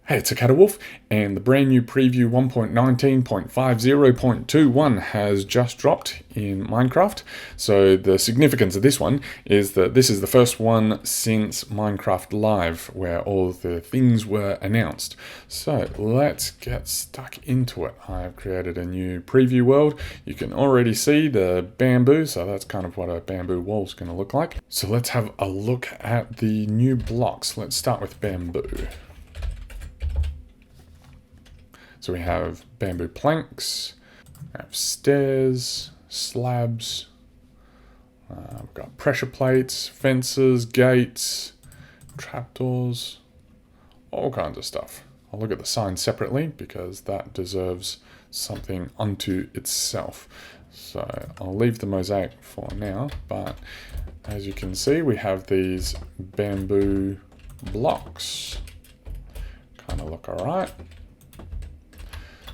Hey, it's a Wolf, and the brand new preview 1.19.50.21 has just dropped in Minecraft. So the significance of this one is that this is the first one since Minecraft Live where all the things were announced. So let's get stuck into it. I've created a new preview world. You can already see the bamboo, so that's kind of what a bamboo wall is going to look like. So let's have a look at the new blocks. Let's start with bamboo. So we have bamboo planks, we have stairs, slabs, we've got pressure plates, fences, gates, trapdoors, all kinds of stuff. I'll look at the sign separately because that deserves something unto itself. So I'll leave the mosaic for now, but as you can see, we have these bamboo blocks. Kind of look all right.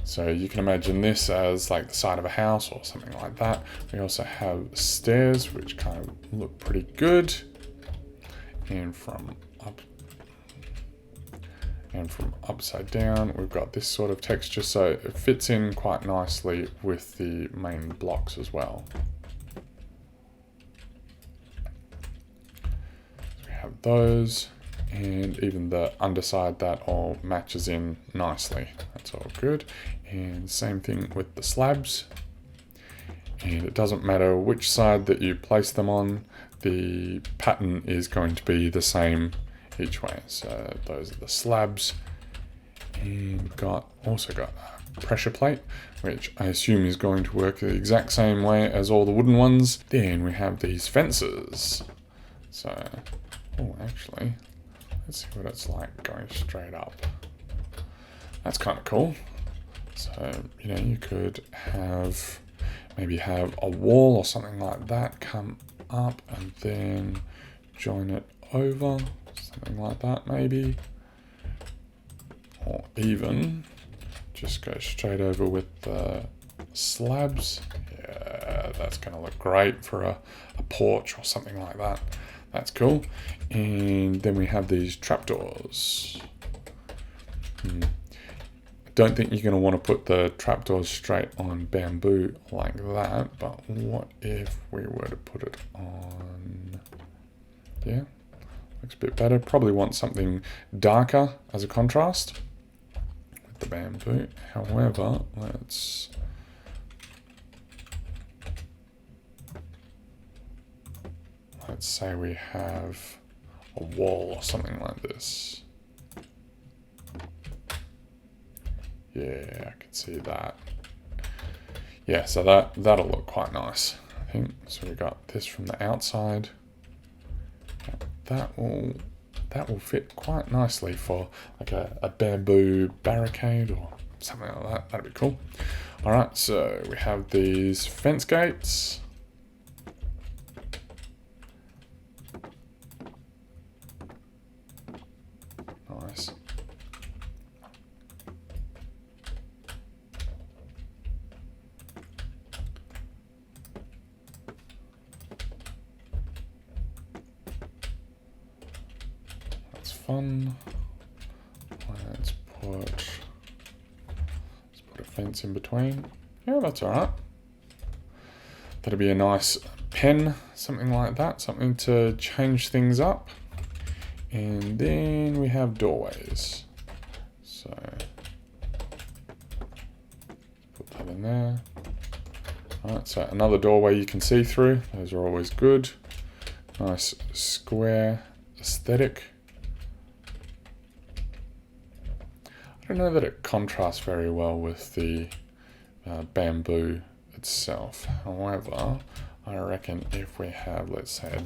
So you can imagine this as like the side of a house or something like that. We also have stairs, which kind of look pretty good. And from upside down, we've got this sort of texture. So it fits in quite nicely with the main blocks as well. So we have those. And even the underside, that all matches in nicely. That's all good. And same thing with the slabs. And it doesn't matter which side that you place them on, the pattern is going to be the same each way. So those are the slabs. And we've also got a pressure plate, which I assume is going to work the exact same way as all the wooden ones. Then we have these fences. So, actually, let's see what it's like going straight up. That's kind of cool. So, you could maybe have a wall or something like that come up and then join it over, something like that maybe. Or even just go straight over with the slabs. Yeah, that's going to look great for a porch or something like that. That's cool. And then we have these trapdoors. Don't think you're going to want to put the trapdoors straight on bamboo like that, but what if we were to put it on... Yeah, looks a bit better. Probably want something darker as a contrast with the bamboo. However, let's say we have a wall or something like this. Yeah, I can see that. Yeah, so that'll look quite nice, I think. So we got this from the outside. That will fit quite nicely for like a bamboo barricade or something like that. That'd be cool. All right, so we have these fence gates. Nice. That's fun. Let's put a fence in between. Yeah, that's all right. That'll be a nice pen, something like that, something to change things up. And then we have doorways. So put that in there. All right, so another doorway you can see through. Those are always good. Nice square aesthetic. I don't know that it contrasts very well with the bamboo itself. However, I reckon if we have, let's say,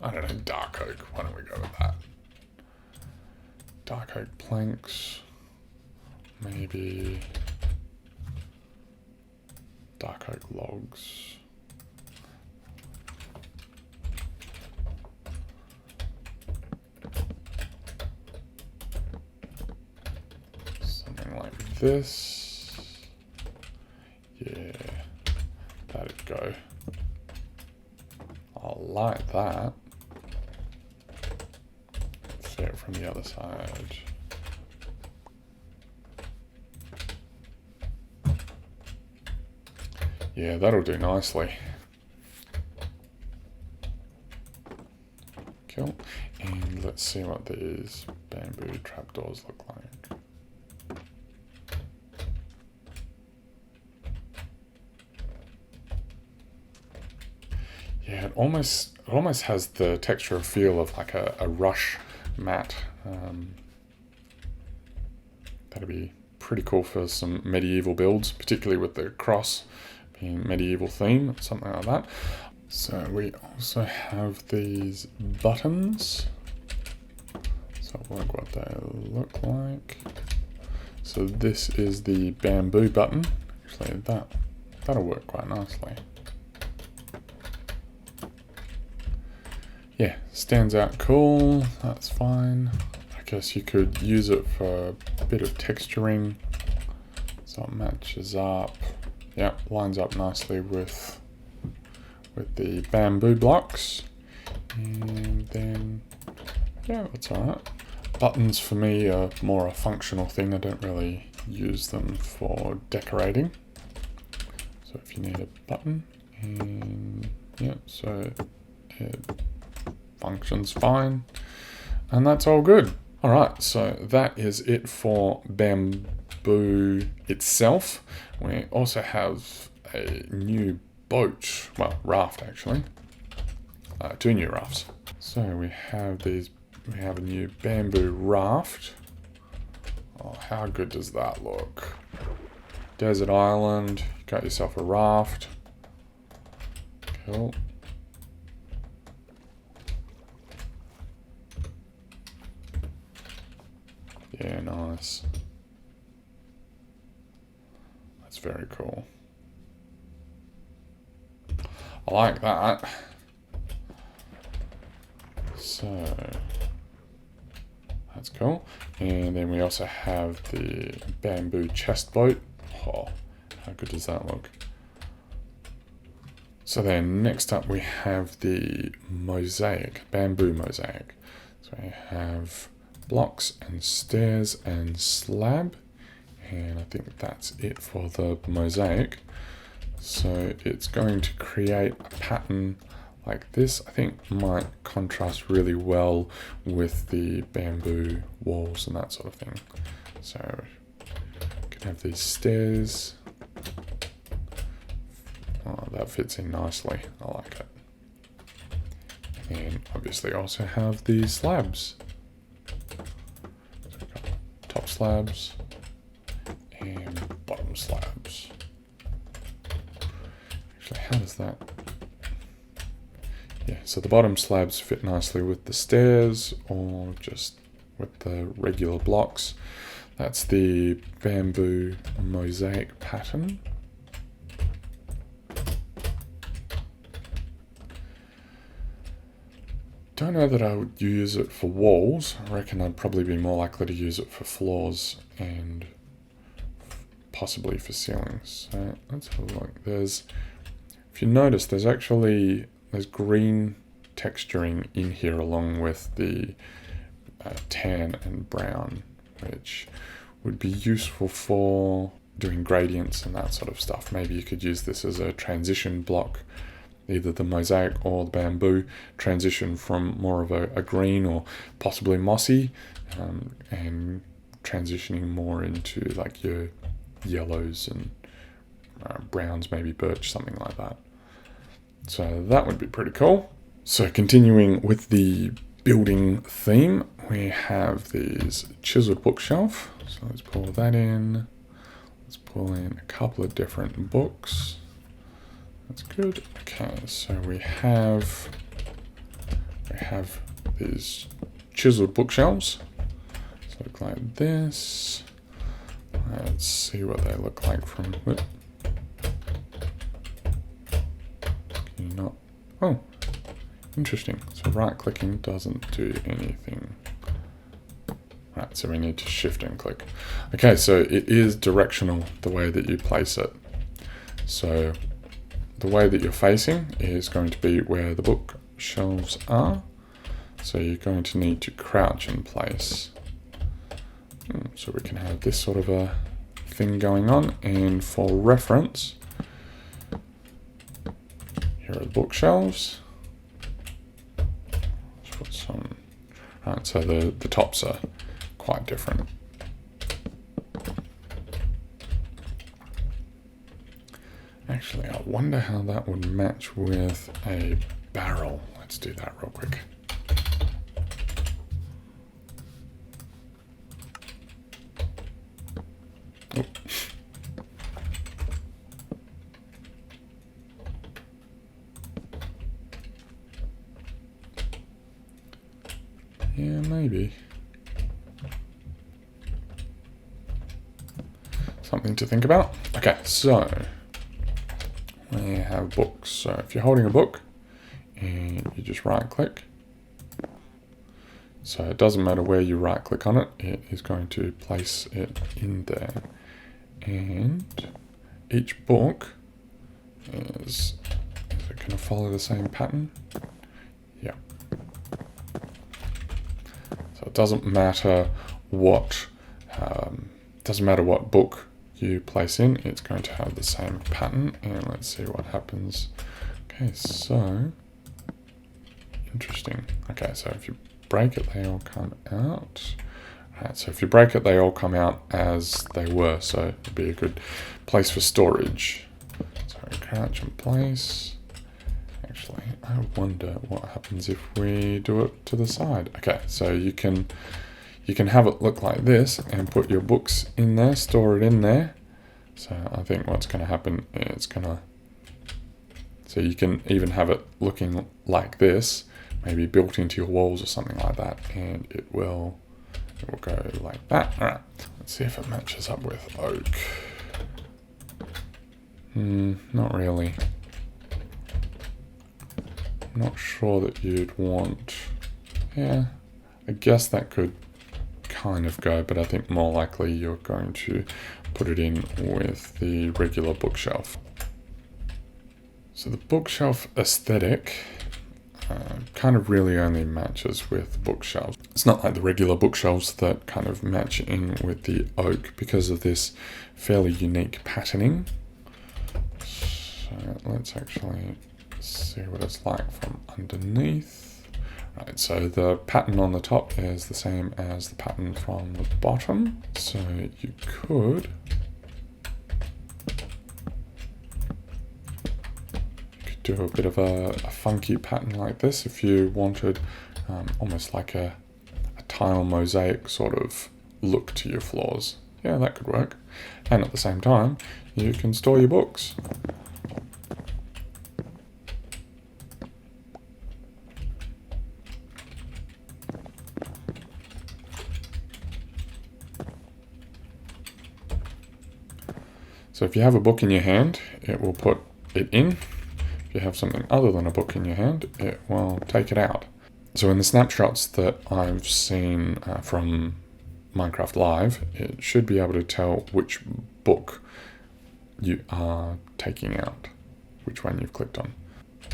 I don't know, dark oak. Why don't we go with that? Dark oak planks. Maybe dark oak logs. Something like this. Yeah, that'd go. I'll like that. See it from the other side. Yeah, that'll do nicely. Cool. And let's see what these bamboo trapdoors look like. Yeah, it almost has the texture or feel of like a rush mat. That'd be pretty cool for some medieval builds, particularly with the cross being medieval theme, something like that. So we also have these buttons. So look what they look like. So this is the bamboo button. Actually, that'll work quite nicely. Yeah, stands out cool. That's fine. I guess you could use it for a bit of texturing. So it matches up. Yeah, lines up nicely with the bamboo blocks. And then, yeah, that's alright. Buttons for me are more a functional thing. I don't really use them for decorating. So if you need a button, and yeah, so it functions fine. And that's all good. Alright, so that is it for bamboo itself. We also have a new boat, well, raft actually. 2 new rafts. So we have a new bamboo raft. Oh, how good does that look? Desert island, you got yourself a raft. Cool. Yeah, nice. That's very cool. I like that. So that's cool. And then we also have the bamboo chest boat. Oh, how good does that look? So then next up we have the mosaic, bamboo mosaic. So we have blocks and stairs and slab. And I think that's it for the mosaic. So it's going to create a pattern like this. I think might contrast really well with the bamboo walls and that sort of thing. So we can have these stairs. Oh, that fits in nicely. I like it. And obviously also have these slabs. So we've got top slabs and bottom slabs. Actually, how does that? Yeah, so the bottom slabs fit nicely with the stairs or just with the regular blocks. That's the bamboo mosaic pattern. Don't know that I would use it for walls. I reckon I'd probably be more likely to use it for floors and possibly for ceilings. So let's have a look. If you notice, there's green texturing in here along with the tan and brown, which would be useful for doing gradients and that sort of stuff. Maybe you could use this as a transition block, either the mosaic or the bamboo, transition from more of a green or possibly mossy, and transitioning more into like your yellows and browns, maybe birch, something like that. So that would be pretty cool. So continuing with the building theme, we have these chiseled bookshelf. So let's pull that in. Let's pull in a couple of different books. That's good. Okay, so we have these chiseled bookshelves. So look like this. Let's see what they look like from. Can you not? Oh, interesting. So right clicking doesn't do anything. Right, so we need to shift and click. Okay, so it is directional the way that you place it. So the way that you're facing is going to be where the bookshelves are. So you're going to need to crouch in place. So we can have this sort of a thing going on. And for reference, are the bookshelves. Let's put some. Right, so the tops are quite different. Actually, I wonder how that would match with a barrel. Let's do that real quick. Oh. Yeah, maybe. Something to think about. Okay, so we have books. So if you're holding a book and you just right click, so it doesn't matter where you right click on it, it is going to place it in there. And each book is it going to follow the same pattern? Yeah. So it doesn't matter what book you place in, it's going to have the same pattern. And let's see what happens. Okay, so interesting. Okay, so if you break it, they all come out. Right, so if you break it, they all come out as they were. So it'd be a good place for storage. So crouch and place. Actually, I wonder what happens if we do it to the side. Okay, so you can have it look like this and put your books in there, store it in there. So I think what's going to happen is so you can even have it looking like this, maybe built into your walls or something like that, and it will go like that. All right, let's see if it matches up with oak. Not really. I'm not sure that you'd want, yeah, I guess that could kind of go, but I think more likely you're going to put it in with the regular bookshelf. So the bookshelf aesthetic kind of really only matches with bookshelves. It's not like the regular bookshelves that kind of match in with the oak because of this fairly unique patterning. So let's actually see what it's like from underneath. Right, so the pattern on the top is the same as the pattern from the bottom. So you could do a bit of a funky pattern like this if you wanted, almost like a tile mosaic sort of look to your floors. Yeah, that could work. And at the same time, you can store your books. So if you have a book in your hand, it will put it in. If you have something other than a book in your hand, it will take it out. So in the snapshots that I've seen from Minecraft Live, it should be able to tell which book you are taking out, which one you've clicked on.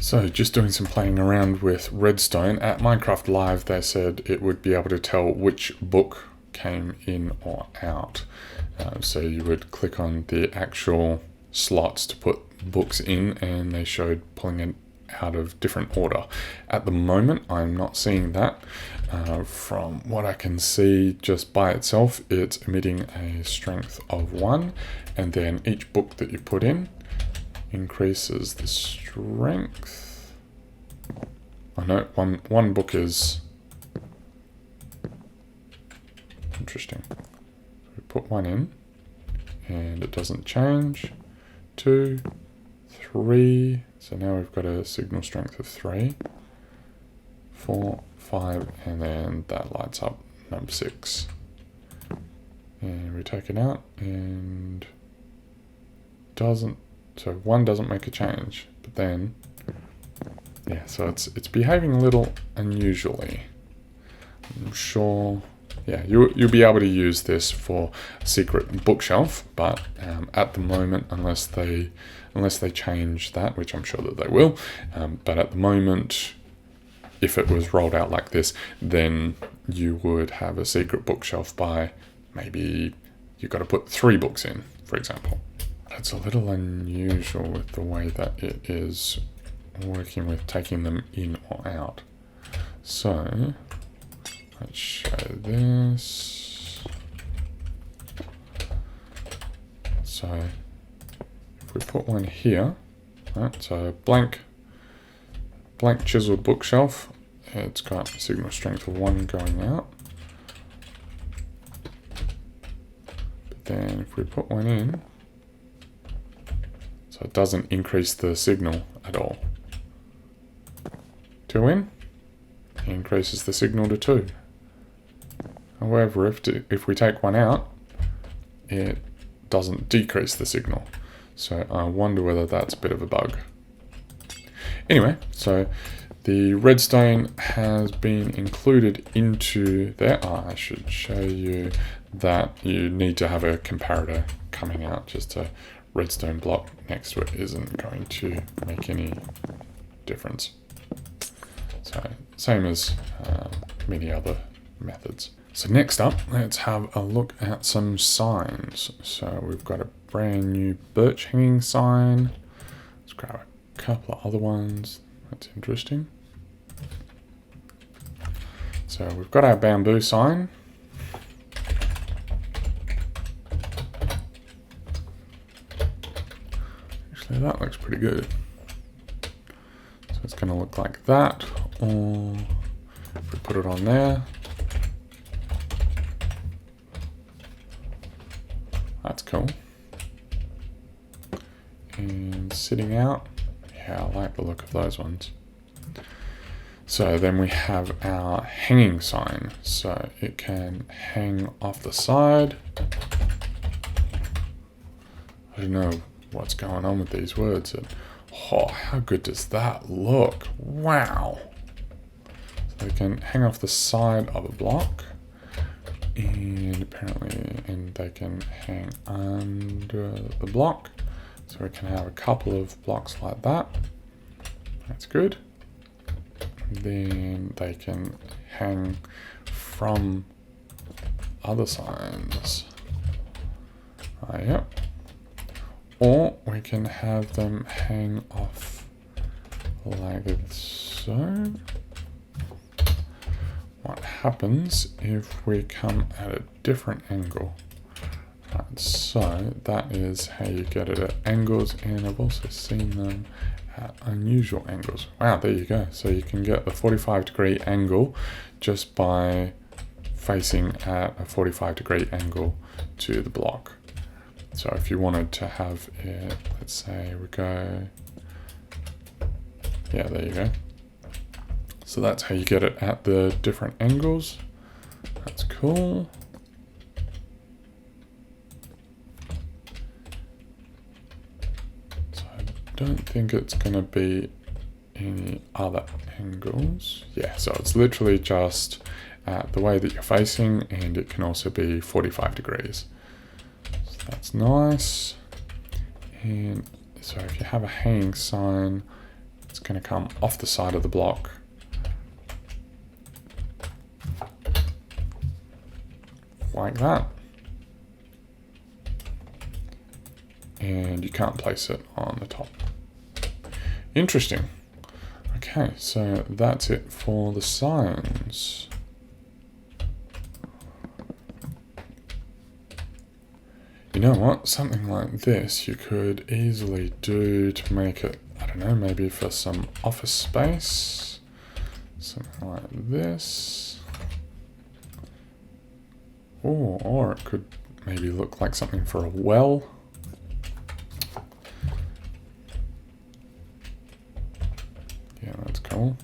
So just doing some playing around with redstone, at Minecraft Live they said it would be able to tell which book came in or out. So you would click on the actual slots to put books in and they showed pulling it out of different order. At the moment I'm not seeing that. From what I can see just by itself, it's emitting a strength of 1, and then each book that you put in increases the strength. I know one book is interesting. We put 1 in and it doesn't change. 2, 3, so now we've got a signal strength of 3, 4, 5, and then that lights up number 6. And we take it out and doesn't, so 1 doesn't make a change, but then, yeah, so it's behaving a little unusually. I'm sure, yeah, you'll be able to use this for a secret bookshelf, but at the moment, unless they change that, which I'm sure that they will, but at the moment, if it was rolled out like this, then you would have a secret bookshelf by maybe you've got to put 3 books in, for example. It's a little unusual with the way that it is working with taking them in or out. So let's show this. So if we put one here, right, so blank chiseled bookshelf, it's got signal strength of 1 going out. But then if we put one in, so it doesn't increase the signal at all. 2 in, it increases the signal to 2. However, if we take one out, it doesn't decrease the signal. So I wonder whether that's a bit of a bug. Anyway, so the redstone has been included into there. Oh, I should show you that you need to have a comparator coming out. Just a redstone block next to it isn't going to make any difference. So same as many other methods. So next up, let's have a look at some signs. So we've got a brand new birch hanging sign. Let's grab a couple of other ones. That's interesting. So we've got our bamboo sign. Actually, that looks pretty good. So it's going to look like that, or if we put it on there. That's cool. And sitting out, yeah, I like the look of those ones. So then we have our hanging sign. So it can hang off the side. I don't know what's going on with these words. Oh, how good does that look? Wow. So they can hang off the side of a block. And apparently, they can hang under the block. So we can have a couple of blocks like that. That's good. Then they can hang from other signs. Yep. Or we can have them hang off like so. What happens if we come at a different angle? Right, so that is how you get it at angles, and I've also seen them at unusual angles. Wow, there you go. So you can get the 45-degree angle just by facing at a 45-degree angle to the block. So if you wanted to have it, let's say we go, yeah, there you go. So that's how you get it at the different angles. That's cool. So I don't think it's going to be any other angles. Yeah, so it's literally just the way that you're facing, and it can also be 45 degrees. So that's nice. And so if you have a hanging sign, it's going to come off the side of the block. Like that. And you can't place it on the top. Interesting. Okay, so that's it for the signs. You know what? Something like this you could easily do to make it, I don't know, maybe for some office space. Something like this. Or it could maybe look like something for a well. Yeah, that's cool.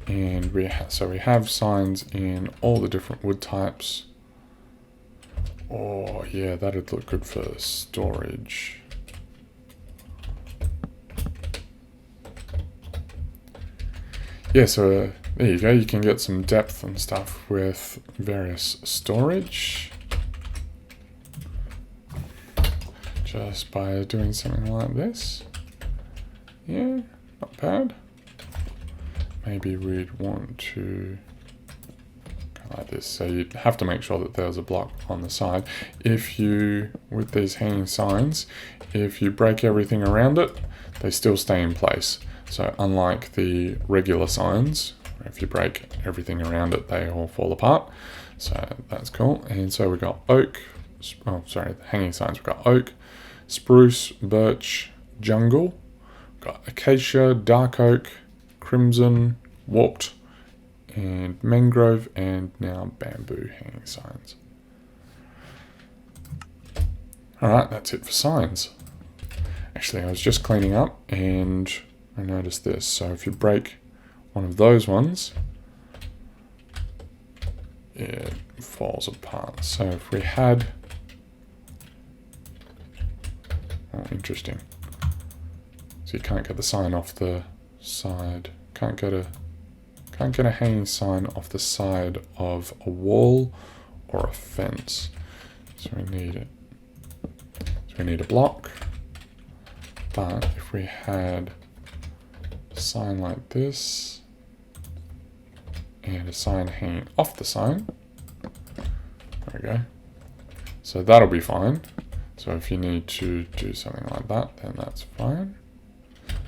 And we have signs in all the different wood types. Oh yeah, that'd look good for storage. Yeah, so there you go. You can get some depth and stuff with various storage. Just by doing something like this. Yeah, not bad. Maybe we'd want to go like this. So you have to make sure that there's a block on the side. If you, with these hanging signs, if you break everything around it, they still stay in place. So unlike the regular signs, if you break everything around it, they all fall apart. So that's cool. And so we've got oak, oh sorry, the hanging signs, we've got oak, spruce, birch, jungle, we've got acacia, dark oak, crimson, warped, and mangrove, and now bamboo hanging signs. Alright, that's it for signs. Actually, I was just cleaning up and I noticed this. So if you break one of those ones, it falls apart. So if we had, oh, interesting. So you can't get the sign off the side. Can't get a hanging sign off the side of a wall or a fence. So we need it. So we need a block. But if we had a sign like this and a sign hanging off the sign, there we go. So that'll be fine. So if you need to do something like that, then that's fine.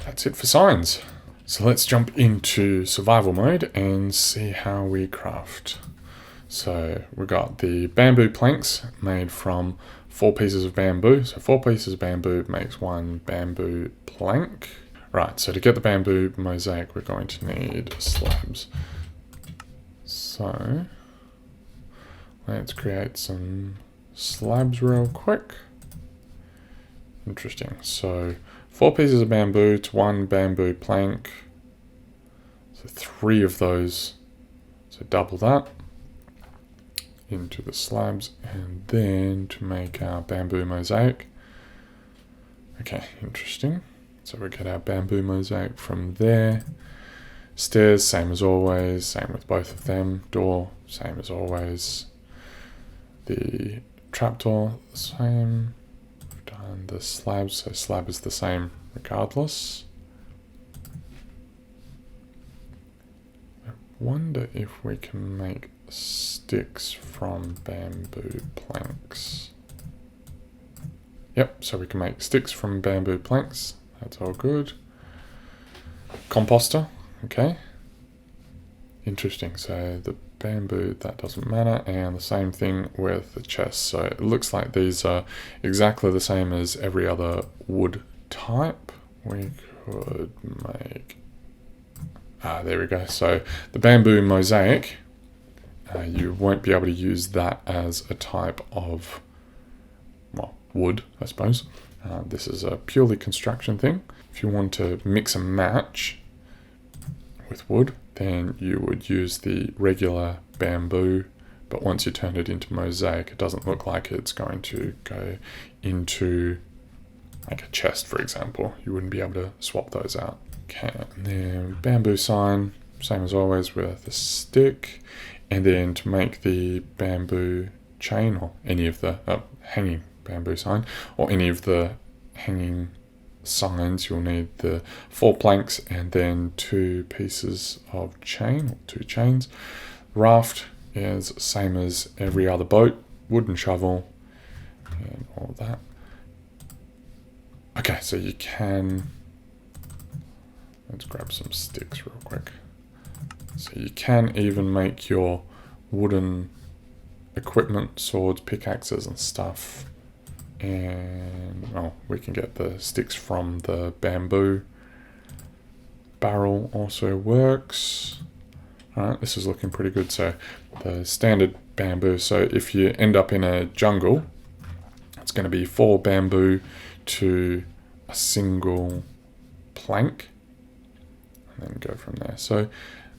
That's it for signs. So let's jump into survival mode and see how we craft. So we've got the bamboo planks made from 4 pieces of bamboo. So 4 pieces of bamboo makes 1 bamboo plank. Right, so to get the bamboo mosaic, we're going to need slabs. So let's create some slabs real quick. Interesting. So 4 pieces of bamboo to 1 bamboo plank. So 3 of those. So double that into the slabs, and then to make our bamboo mosaic. Okay, interesting. So we get our bamboo mosaic from there. Stairs, same as always, same with both of them. Door, same as always. The trapdoor, the same. We've done the slabs, so slab is the same regardless. I wonder if we can make sticks from bamboo planks. Yep, so we can make sticks from bamboo planks. That's all good. Composter, okay. Interesting, so the bamboo, that doesn't matter, and the same thing with the chest. So it looks like these are exactly the same as every other wood type. We could make, there we go. So the bamboo mosaic, you won't be able to use that as a type of, well, wood, I suppose. This is a purely construction thing. If you want to mix and match with wood, then you would use the regular bamboo, but once you turn it into mosaic, it doesn't look like it's going to go into like a chest, for example. You wouldn't be able to swap those out. Okay, and then bamboo sign, same as always with the stick. And then to make the bamboo chain, or any of the hanging bamboo sign, or any of the hanging signs, you'll need the 4 planks and then 2 pieces of chain, or 2 chains. Raft is same as every other boat, wooden shovel, and all that. Okay, so you can, let's grab some sticks real quick. So you can even make your wooden equipment, swords, pickaxes and stuff. And, well, we can get the sticks from the bamboo. Barrel also works. Alright, this is looking pretty good. So the standard bamboo, so if you end up in a jungle, it's going to be 4 bamboo to a single plank. And then go from there. So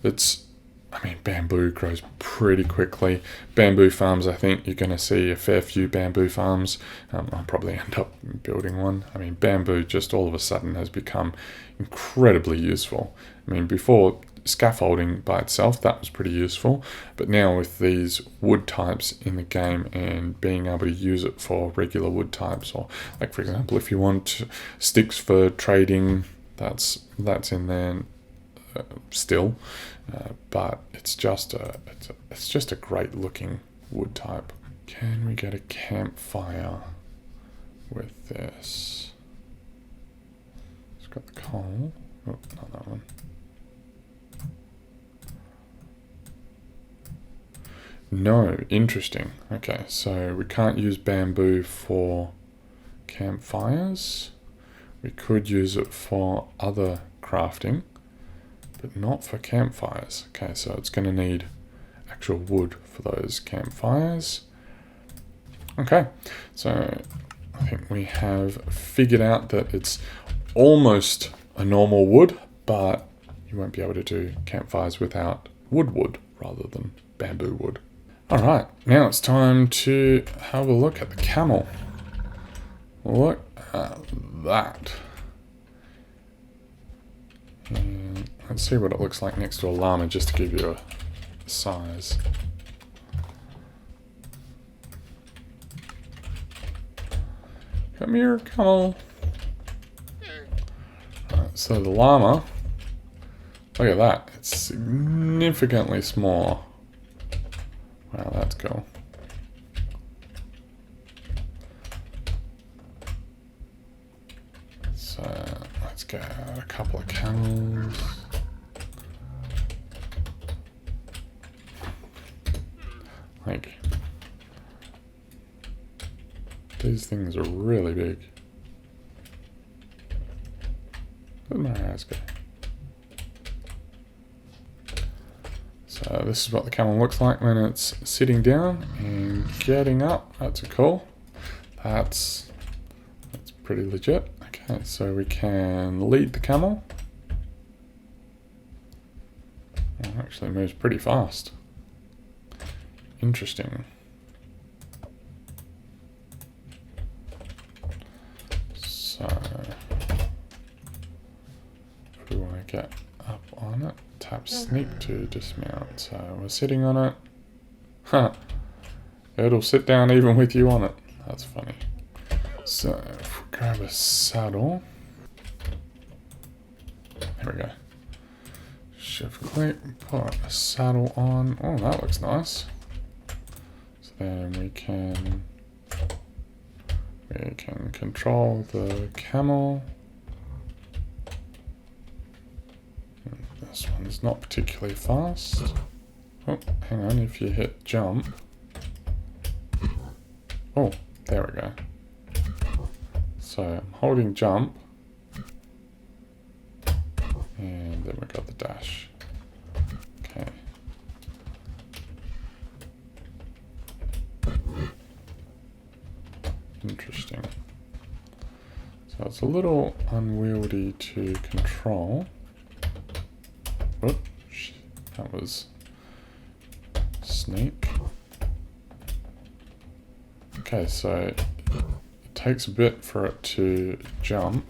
it's, I mean, bamboo grows pretty quickly. Bamboo farms, I think you're going to see a fair few bamboo farms. I'll probably end up building one. I mean, bamboo just all of a sudden has become incredibly useful. I mean, before, scaffolding by itself, that was pretty useful. But now with these wood types in the game and being able to use it for regular wood types, or like, for example, if you want sticks for trading, that's in there. still, but it's just a great looking wood type. Can we get a campfire with this? It's got the coal. Oh, not that one. No, interesting. Okay, so we can't use bamboo for campfires. We could use it for other crafting, but not for campfires. Okay, so it's going to need actual wood for those campfires. Okay, so I think we have figured out that it's almost a normal wood, but you won't be able to do campfires without wood rather than bamboo wood. Alright, now it's time to have a look at the camel. Look at that. And let's see what it looks like next to a llama, just to give you a size. Come here, camel. Right, so the llama, look at that, it's significantly smaller. Wow, that's cool. So let's get a couple of camels. Like, these things are really big. Where'd my eyes go? So this is what the camel looks like when it's sitting down and getting up. That's cool. That's pretty legit. Okay, so we can lead the camel. It actually moves pretty fast. Interesting. So if we want to get up on it, tap sneak to dismount. So we're sitting on it. Huh. It'll sit down even with you on it. That's funny. So if we grab a saddle. There we go. Shift click, put a saddle on. Oh, that looks nice. So then we can control the camel. This one's not particularly fast. Oh, hang on, if you hit jump. Oh, there we go. So I'm holding jump. And then we've got the dash. Okay. Interesting. So it's a little unwieldy to control. Oops, that was sneak. Okay, so it takes a bit for it to jump.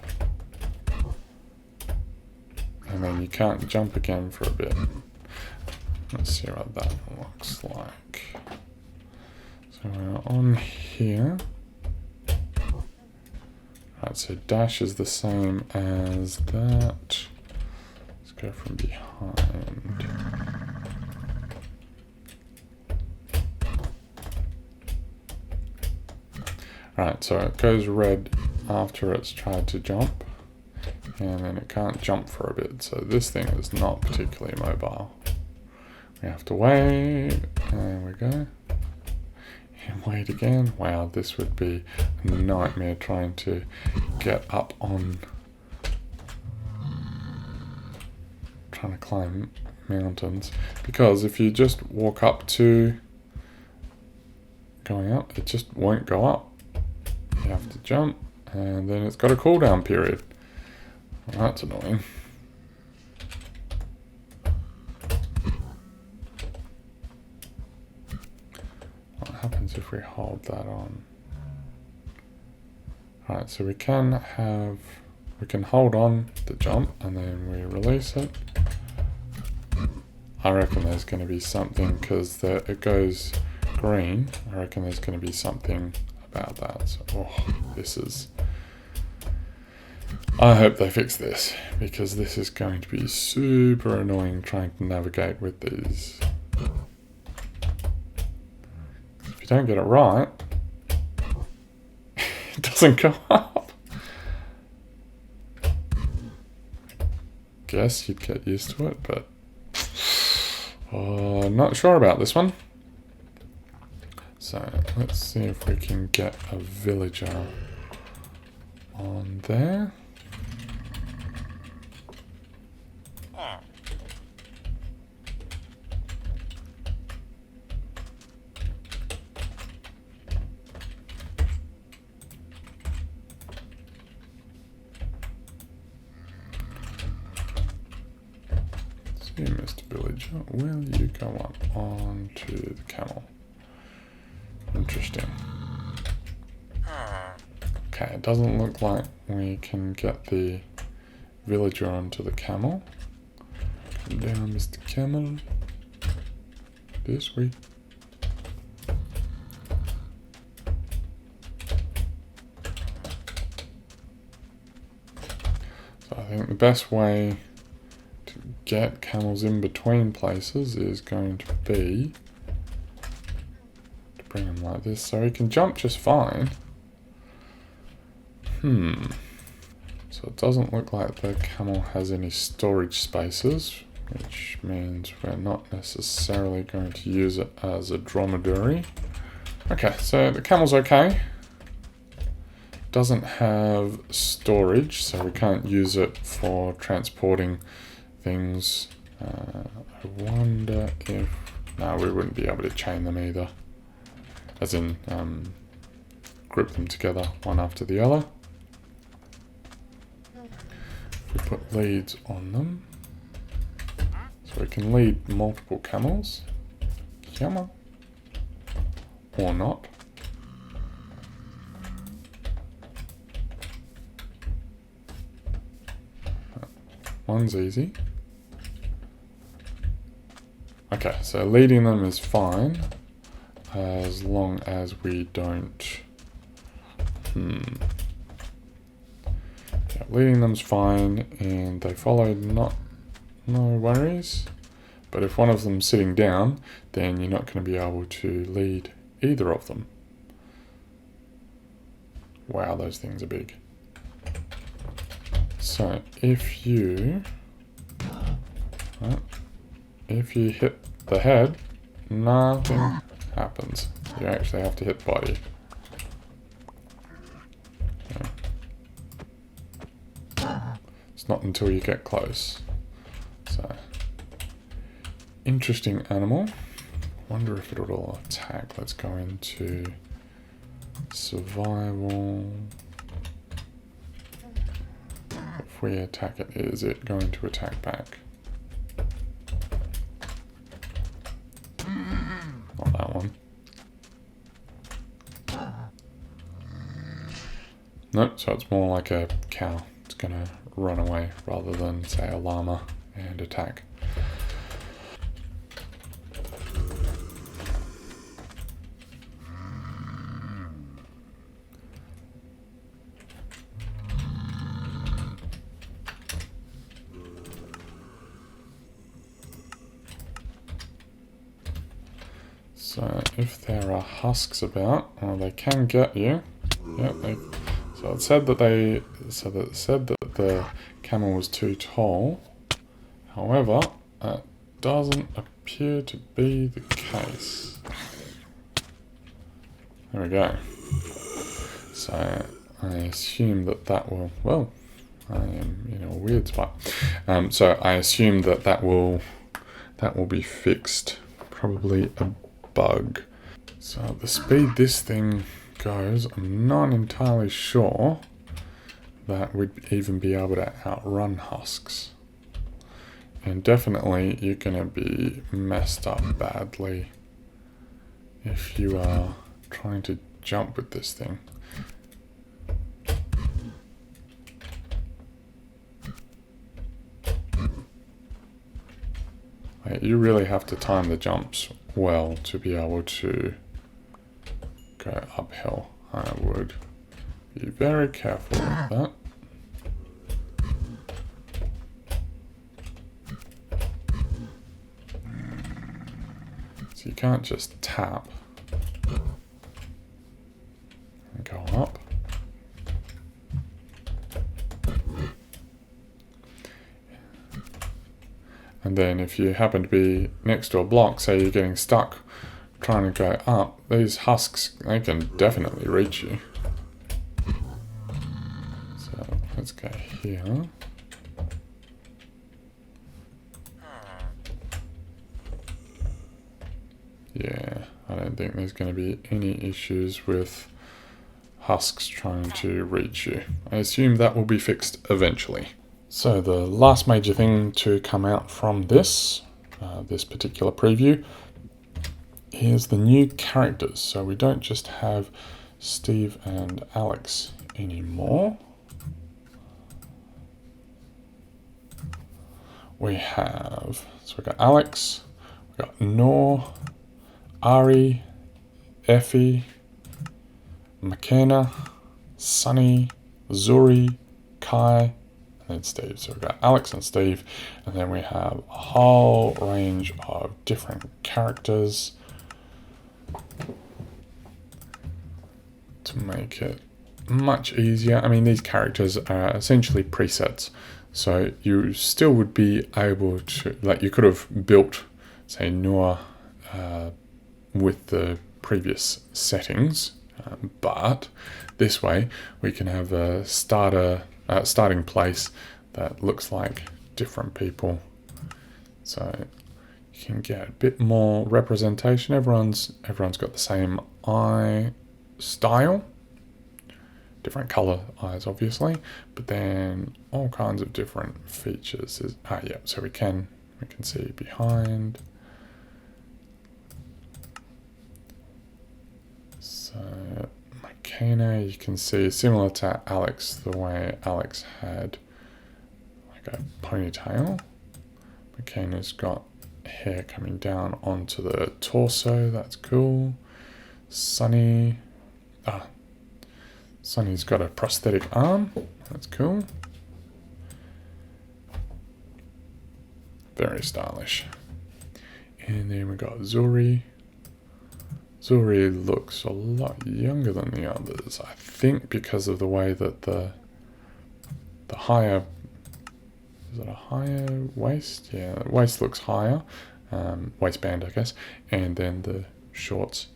And then you can't jump again for a bit. Let's see what that looks like. So we're on here. Right, so dash is the same as that. Let's go from behind. Right, so it goes red after it's tried to jump. And then it can't jump for a bit, so this thing is not particularly mobile. We have to wait, and there we go. And wait again. Wow, this would be a nightmare trying to get up on... trying to climb mountains. Because if you just walk up to going up, it just won't go up. You have to jump, and then it's got a cooldown period. Well, that's annoying. What happens if we hold that on? Alright, so we can hold on the jump and then we release it. I reckon there's going to be something, because it goes green. I reckon there's going to be something about that. So, oh, this is I hope they fix this, because this is going to be super annoying trying to navigate with these. If you don't get it right, it doesn't go up. Guess you'd get used to it, but not sure about this one. So let's see if we can get a villager on there. You, Mr. Villager, will you go up onto the camel? Interesting. Okay, it doesn't look like we can get the villager onto the camel. Come down, Mr. Camel. This way. So I think the best way get camels in between places is going to be to bring him like this so he can jump just fine. So it doesn't look like the camel has any storage spaces, which means we're not necessarily going to use it as a dromedary. Okay, so the camel's okay. Doesn't have storage, so we can't use it for transporting things. I wonder if... No, we wouldn't be able to chain them either. As in, group them together one after the other. If we put leads on them. So we can lead multiple camels. Come on. Or not. One's easy. Okay, so leading them is fine, as long as we don't... Yeah, leading them's fine, and they follow, no worries. But if one of them's sitting down, then you're not going to be able to lead either of them. Wow, those things are big. So, if you hit the head, nothing happens. You actually have to hit body. It's not until you get close. So, interesting animal. Wonder if it'll attack. Let's go into survival. If we attack it, is it going to attack back? Not that one. Nope, so it's more like a cow. It's gonna run away rather than, say, a llama and attack. So if there are husks about, well, they can get you. Yep. So it said that the camel was too tall. However, that doesn't appear to be the case. There we go. So I assume that will. Well, I am in a weird spot. So I assume that will be fixed. Probably a bug. So the speed this thing goes, I'm not entirely sure that we'd even be able to outrun husks. And definitely you're going to be messed up badly if you are trying to jump with this thing. You really have to time the jumps well to be able to go uphill. I would be very careful with that. can't just tap and go up. And then if you happen to be next to a block, say you're getting stuck trying to go up, these husks, they can definitely reach you. So let's go here. Yeah, I don't think there's going to be any issues with husks trying to reach you. I assume that will be fixed eventually. So the last major thing to come out from this particular preview is the new characters. So we don't just have Steve and Alex anymore. We have, so we've got Alex, we've got Noor, Ari, Effie, McKenna, Sunny, Zuri, Kai, and then Steve. So we've got Alex and Steve, and then we have a whole range of different characters to make it much easier. I mean, these characters are essentially presets, so you still would be able to, like, you could have built, say, Noor with the previous settings, but this way we can have a starting place that looks like different people, so you can get a bit more representation. Everyone's got the same eye style, different color eyes obviously, but then all kinds of different features. Yeah, so we can see behind. So McKenna, you can see similar to Alex, the way Alex had like a ponytail. McKenna's got hair coming down onto the torso, that's cool. Sunny's got a prosthetic arm, that's cool. Very stylish. And then we got Zuri. Zuri looks a lot younger than the others, I think, because of the way that the higher, is it a higher waist? Yeah, the waist looks higher, waistband I guess, and then the shorts,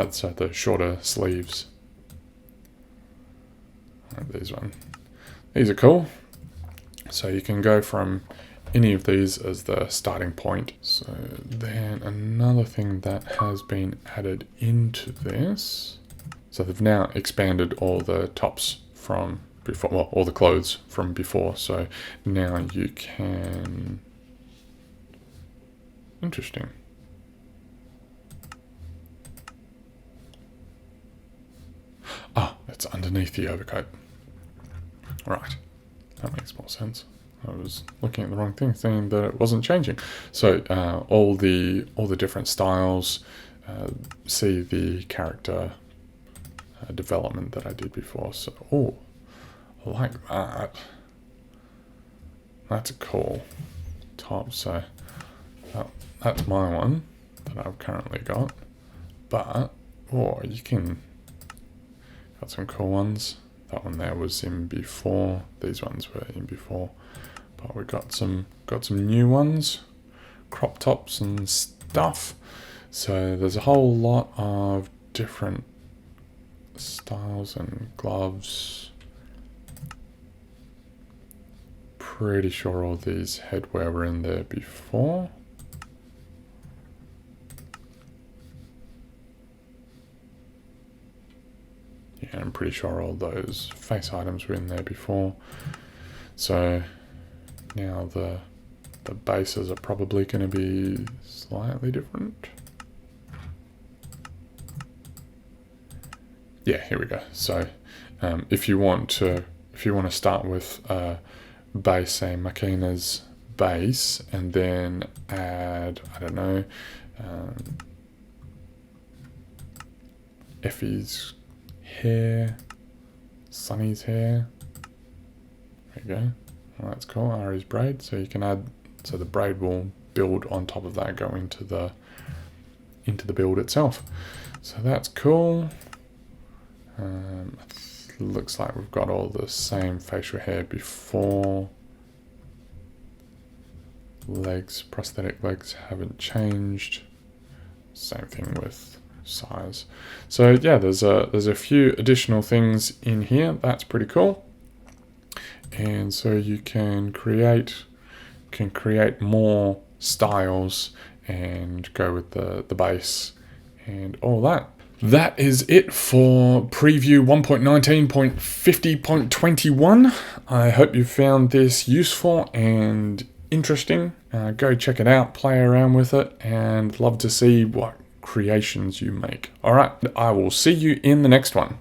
so the shorter sleeves. These are cool. So you can go from any of these as the starting point. So then another thing that has been added into this, so they've now expanded all the tops from before, well, all the clothes from before. So now you can, interesting. It's underneath the overcoat. Right, that makes more sense. I was looking at the wrong thing, thinking that it wasn't changing. So all the different styles, see the character development that I did before. So, oh, I like that. That's a cool top. So that's my one that I've currently got. But you can got some cool ones. That one there was in before. These ones were in before. But we got some new ones, crop tops and stuff. So there's a whole lot of different styles and gloves. Pretty sure all these headwear were in there before. Yeah, I'm pretty sure all those face items were in there before. So now the bases are probably going to be slightly different. Yeah, here we go. So if you want to start with base, say McKenna's base, and then add, I don't know, Effie's hair, Sunny's hair. There you go. Well, that's cool. Ari's braid. So you can add, so the braid will build on top of that, go into the into the build itself. So that's cool. Looks like we've got all the same facial hair before. Legs, prosthetic legs haven't changed. Same thing with size. So yeah, there's a few additional things in here. That's pretty cool. And so you can create more styles and go with the base and all that. That is it for preview 1.19.50.21. I hope you found this useful and interesting. Go check it out, play around with it, and love to see what creations you make. All right, I will see you in the next one.